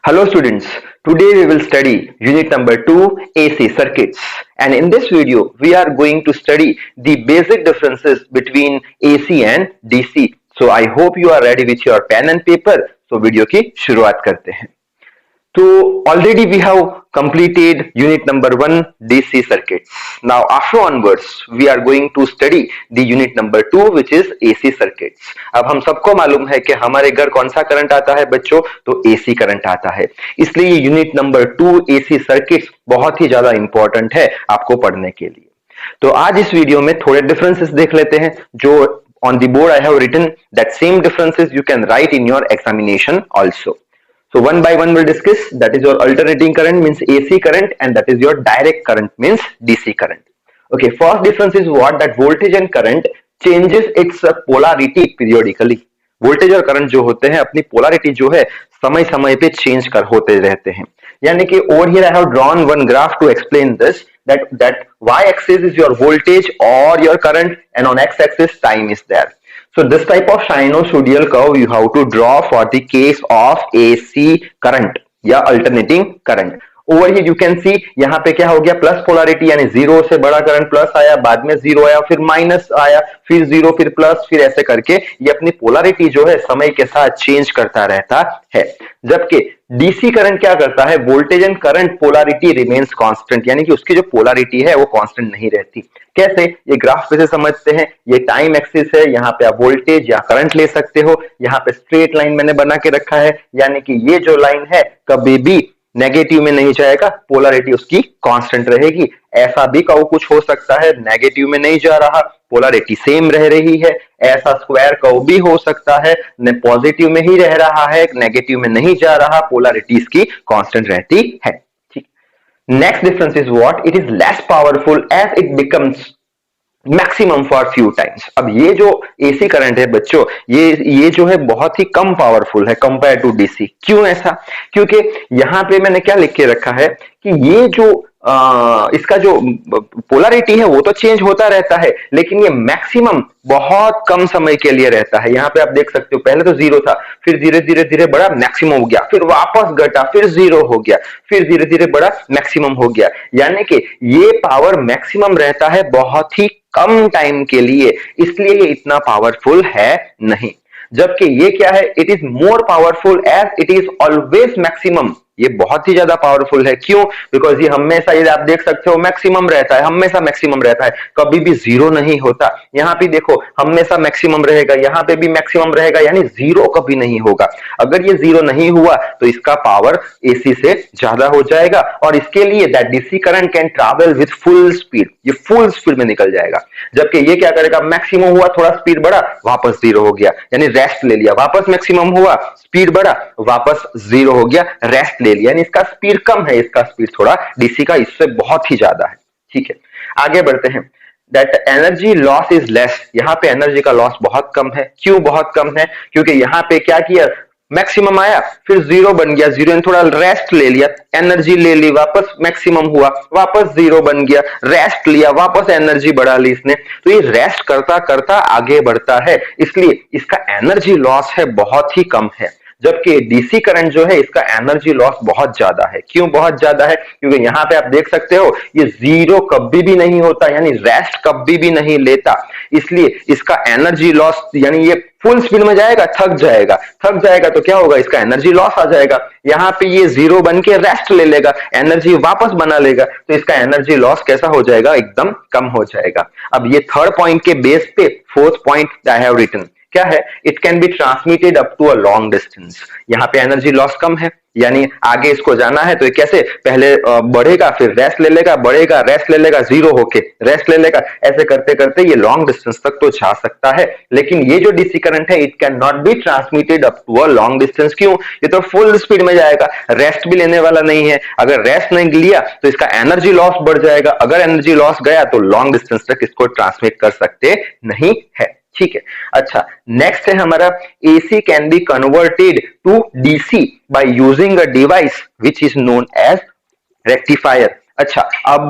Hello students, today we will study unit number 2 AC circuits, and in this video we are going to study the basic differences between AC and DC. So I hope you are ready with your pen and paper. So video की शुरुआत करते हैं. So already we have completed unit number 1 DC circuits. Now after onwards we are going to study the unit number 2 which is AC circuits. अब हम सबको मालूम है कि हमारे घर कौन सा करंट आता है बच्चों, तो AC करंट आता है. इसलिए यूनिट नंबर 2 AC सर्किट्स बहुत ही ज्यादा इंपॉर्टेंट है आपको पढ़ने के लिए. तो आज इस वीडियो में थोड़े डिफरेंसेस देख लेते हैं. जो on the board I have written that same differences you can write in your examination also. So one by one we'll discuss. That is your alternating current means AC current, and that is your direct current means DC current. Okay, first difference is what, that voltage and current changes its polarity periodically. Voltage और current जो होते हैं अपनी polarity जो है समय समय पे चेंज कर होते रहते हैं. यानी कि over here I have drawn one graph to explain this, that y axis is your voltage or your current and on x axis time is there. So this type of sinusoidal curve you have to draw for the case of AC current या alternating current. Over here you can see यहाँ पे क्या हो गया, plus polarity यानी zero से बड़ा current plus आया, बाद में जीरो आया, फिर माइनस आया, फिर जीरो, फिर प्लस, फिर ऐसे करके ये अपनी पोलैरिटी जो है समय के साथ चेंज करता रहता है. जबकि डीसी करंट क्या करता है, voltage and current polarity remains constant, यानी कि उसकी जो पोलैरिटी है वो कांस्टेंट नहीं रहती. कैसे, ये ग्राफ पे से समझते हैं. ये टाइम एक्सिस है, यहाँ पे आप वोल्टेज या करंट ले सकते हो. यहाँ पे स्ट्रेट लाइन मैंने बना के रखा है, यानी कि ये जो लाइन है कभी भी नेगेटिव में नहीं जाएगा, पोलैरिटी उसकी कांस्टेंट रहेगी. ऐसा भी कर्व कुछ हो सकता है, नेगेटिव में नहीं जा रहा, पोलैरिटी सेम रह रही है. ऐसा स्क्वायर कर्व भी हो सकता है, पॉजिटिव में ही रह रहा है, नेगेटिव में नहीं जा रहा, पोलैरिटी इसकी कांस्टेंट रहती है. ठीक. Next difference is what, it is less powerful as it becomes maximum for few times. अब ये जो एसी करंट है बच्चों, ये जो है बहुत ही कम पावरफुल है कंपेयर टू डीसी. क्यों ऐसा, क्योंकि यहां पे मैंने क्या लिख के रखा है कि ये जो इसका जो पोलैरिटी है वो तो चेंज होता रहता है, लेकिन ये मैक्सिमम बहुत कम समय के लिए रहता है. यहाँ पे आप देख सकते हो पहले तो जीरो था, फिर धीरे धीरे धीरे बड़ा मैक्सिमम हो गया, फिर वापस घटा, फिर जीरो हो गया, फिर धीरे धीरे बड़ा मैक्सिमम हो गया. यानी कि ये पावर मैक्सिमम रहता है बहुत ही कम टाइम के लिए, इसलिए ये इतना पावरफुल है नहीं. जबकि ये क्या है, it is more powerful as it is always maximum. ये बहुत ही ज्यादा पावरफुल है. क्यों, बिकॉज ये हमेशा, ये आप देख सकते हो मैक्सिमम रहता है, हमेशा मैक्सिमम रहता है, कभी भी जीरो नहीं होता. यहाँ पे देखो हमेशा मैक्सिमम रहेगा, यहाँ पे भी मैक्सिमम रहेगा, यानी जीरो कभी नहीं होगा. अगर ये जीरो नहीं हुआ तो इसका पावर एसी से ज्यादा हो जाएगा, और इसके लिए that DC current can travel with full speed, ये फुल स्पीड में निकल जाएगा. जबकि ये क्या करेगा, मैक्सिमम हुआ, थोड़ा स्पीड बढ़ा, वापस जीरो हो गया, यानी रेस्ट ले लिया, वापस मैक्सिमम हुआ, स्पीड बढ़ा, वापस जीरो हो गया, रेस्ट ले लिया, यानी इसका स्पीड कम है, इसका स्पीड थोड़ा डीसी का इससे बहुत ही ज्यादा है. ठीक है, आगे बढ़ते हैं. That energy loss is less, यहाँ पे एनर्जी का लॉस बहुत कम है. क्यों बहुत कम है, क्योंकि यहाँ पे क्या किया, मैक्सिमम आया, फिर जीरो बन गया, जीरो ने थोड़ा रेस्ट ले लिया, एनर्जी ले ली, वापस मैक्सिमम हुआ, वापस जीरो बन गया, रेस्ट लिया, वापस एनर्जी बढ़ा ली इसने. तो ये रेस्ट करता करता आगे बढ़ता है, इसलिए इसका एनर्जी लॉस है बहुत ही कम है. जबकि डीसी करंट जो है इसका एनर्जी लॉस बहुत ज्यादा है. क्यों बहुत ज्यादा है, क्योंकि यहाँ पे आप देख सकते हो ये जीरो कभी भी नहीं होता, यानी रेस्ट कभी भी नहीं लेता, इसलिए इसका एनर्जी लॉस, यानी ये फुल स्पीड में जाएगा, थक जाएगा तो क्या होगा, इसका एनर्जी लॉस आ जाएगा. यहाँ पे ये जीरो बन के रेस्ट ले लेगा, एनर्जी वापस बना लेगा, तो इसका एनर्जी लॉस कैसा हो जाएगा, एकदम कम हो जाएगा. अब ये थर्ड पॉइंट के बेस पे fourth point I have written क्या है, it can be transmitted up to a long distance. यहाँ पे एनर्जी लॉस कम है, यानी आगे इसको जाना है तो कैसे, पहले बढ़ेगा, फिर रेस्ट ले लेगा, बढ़ेगा, रेस्ट ले लेगा, जीरो होके रेस्ट ले लेगा, ऐसे करते करते ये लॉन्ग डिस्टेंस तक तो जा सकता है. लेकिन ये जो डीसी करंट है it can not be transmitted up to a long distance. क्यों, ये तो फुल स्पीड में जाएगा, रेस्ट भी लेने वाला नहीं है. अगर रेस्ट नहीं लिया तो इसका एनर्जी लॉस बढ़ जाएगा, अगर एनर्जी लॉस गया तो लॉन्ग डिस्टेंस तक इसको ट्रांसमिट कर सकते नहीं है. ठीक है, अच्छा नेक्स्ट है हमारा, AC can be converted to DC by using a device which is known as rectifier. अच्छा, अब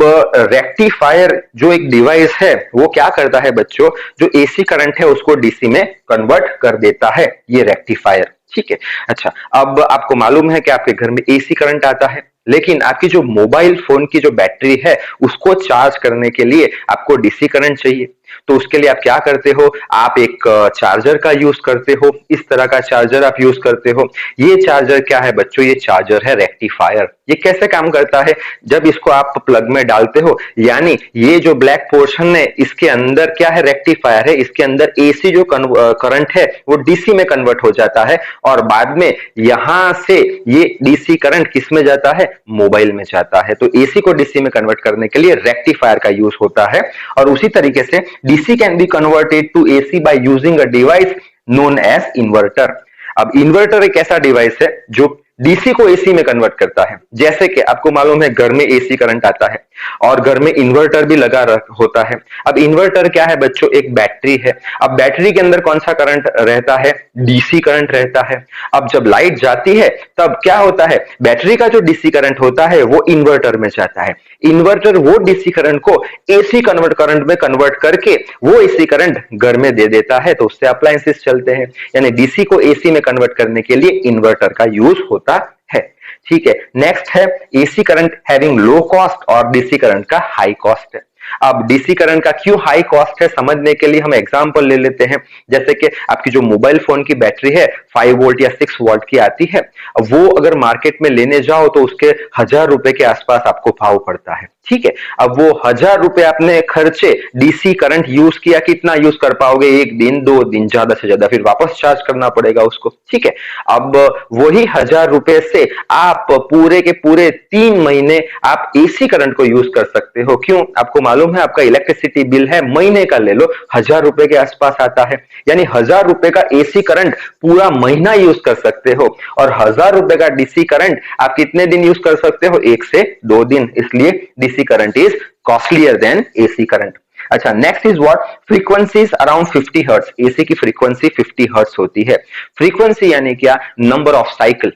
रेक्टिफायर जो एक डिवाइस है वो क्या करता है बच्चों, जो AC करंट है उसको DC में कन्वर्ट कर देता है, ये रेक्टिफायर. ठीक है। अच्छा, अब आपको मालूम है कि आपके घर में एसी करंट आता है, लेकिन आपकी जो मोबाइल फोन की जो बैटरी है उसको चार्ज करने के लिए आपको डीसी करंट चाहिए। तो उसके लिए आप क्या करते हो, आप एक चार्जर का यूज करते हो, इस तरह का चार्जर आप यूज करते हो। ये चार्जर क्या है बच्चों, ये चार्जर है रेक्टिफायर। ये कैसे काम करता है, जब इसको आप प्लग में डालते हो, यानी ये जो ब्लैक पोर्शन है इसके अंदर क्या है, रेक्टिफायर है, इसके अंदर एसी जो करंट है वो डीसी में कन्वर्ट हो जाता है, और बाद में यहां से ये डीसी करंट किस में जाता है, मोबाइल में जाता है। तो एसी को डीसी में कन्वर्ट करने के लिए रेक्टिफायर का यूज होता है। और उसी तरीके से DC can be converted to AC by using a device known as inverter. अब इन्वर्टर एक ऐसा डिवाइस है जो डीसी को एसी में कन्वर्ट करता है। जैसे कि आपको मालूम है घर में एसी करंट आता है और घर में इन्वर्टर भी लगा होता है। अब इन्वर्टर क्या है बच्चों, एक बैटरी है। अब बैटरी के अंदर कौन सा करंट रहता है, डीसी करंट रहता है। अब जब लाइट जाती है तब क्या होता है, बैटरी का जो डीसी करंट होता है वो इन्वर्टर में जाता है। इन्वर्टर वो डीसी करंट को एसी करंट में कन्वर्ट करके वो एसी करंट घर में दे देता है, तो उससे अप्लायंसेस चलते हैं। यानी डीसी को एसी में कन्वर्ट करने के लिए इन्वर्टर का यूज होता है। ठीक है, नेक्स्ट है AC current having low cost और डीसी करंट का हाई कॉस्ट है। अब डीसी करंट का क्यों हाई कॉस्ट है समझने के लिए हम एग्जांपल ले लेते हैं। जैसे कि आपकी जो मोबाइल फोन की बैटरी है 5 वोल्ट या 6 वोल्ट की आती है, वो अगर मार्केट में लेने जाओ तो उसके 1000 रुपए के आसपास आपको भाव पड़ता है। ठीक है, अब वो 1000 रुपए आपने खर्चे, डीसी करंट यूज किया, कितना यूज कर पाओगे, 1 दिन 2 दिन ज्यादा से ज्यादा, फिर वापस चार्ज करना पड़ेगा उसको। ठीक है, अब वही 1000 रुपए से आप पूरे के पूरे 3 महीने आप एसी करंट को यूज कर सकते हो। क्यों, आपको मालूम है आपका इलेक्ट्रिसिटी बिल है महीने का, ले लो 1000 रुपए के आसपास आता है, यानी 1000 रुपए का एसी करंट पूरा महीना यूज कर सकते हो। और 1000 रुपए का डीसी करंट आप कितने दिन यूज कर सकते हो, 1 से 2 दिन। इसलिए DC current is costlier than AC current. अच्छा, next is what, frequencies around 50 hertz. AC की फ्रीक्वेंसी 50 हर्ट्ज होती है। फ्रीक्वेंसी यानी क्या, number of cycle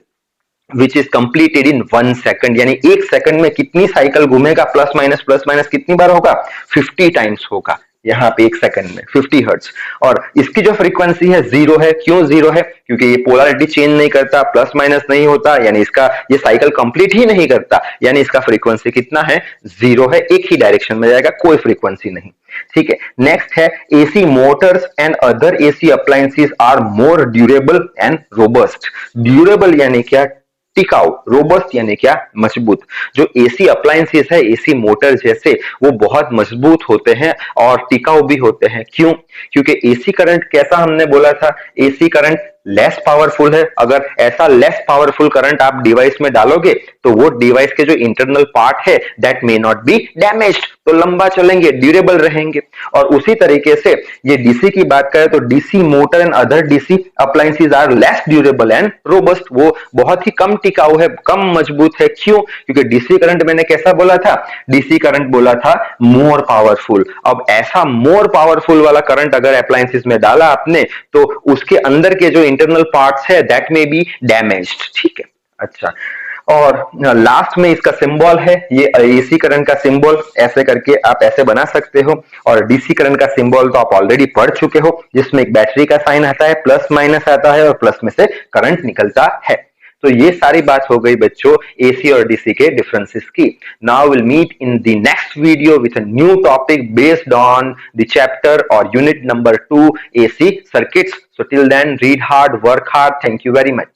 which is completed in 1 second, यानी 1 सेकंड में कितनी साइकिल घूमेगा, प्लस माइनस कितनी बार होगा, 50 टाइम्स होगा यहाँ पे 1 सेकंड में, 50 हर्ट्ज। और इसकी जो फ्रीक्वेंसी है 0 है। क्यों 0 है, क्योंकि ये पोलैरिटी चेंज नहीं करता, प्लस माइनस नहीं होता, यानी इसका ये साइकिल कंप्लीट ही नहीं करता, यानी इसका फ्रीक्वेंसी कितना है, 0 है, एक ही डायरेक्शन में जाएगा, कोई फ्रीक्वेंसी नहीं। ठीक है, नेक्स्ट है AC motors and other AC appliances are more durable and robust. Durable यानी क्या, टिकाऊ, रोबस्ट यानी क्या, मजबूत। जो एसी अप्लायंसेस है, एसी मोटर जैसे, वो बहुत मजबूत होते हैं और टिकाऊ भी होते हैं। क्यों, क्योंकि एसी करंट कैसा हमने बोला था, एसी करंट लेस पावरफुल है। अगर ऐसा लेस पावरफुल करंट आप डिवाइस में डालोगे तो वो डिवाइस के जो इंटरनल पार्ट है that may not be damaged, तो लंबा चलेंगे, ड्यूरेबल रहेंगे। और उसी तरीके से ये डीसी की बात करें तो DC motor and other DC appliances are less durable and robust. वो बहुत ही कम टिकाऊ है, कम मजबूत है। क्यों, क्योंकि डीसी करंट मैंने कैसा बोला था, डीसी करंट बोला था मोर पावरफुल। अब ऐसा मोर पावरफुल वाला करंट अगर अप्लायंसेस में डाला आपने तो उसके अंदर के जो इंटरनल पार्ट्स है दैट मे बी डैमेज्ड। ठीक है, अच्छा, और लास्ट में इसका सिंबल है, ये एसी करंट का सिंबल ऐसे करके आप ऐसे बना सकते हो। और डीसी करंट का सिंबल तो आप ऑलरेडी पढ़ चुके हो, जिसमें एक बैटरी का साइन आता है, प्लस माइनस आता है और प्लस में से करंट निकलता है। तो ये सारी बात हो गई बच्चों एसी और डीसी के डिफरेंसेस की। Now will meet in the next video with a new topic based on the chapter और unit number 2 AC circuits. So till then, read hard, work hard. Thank you very much.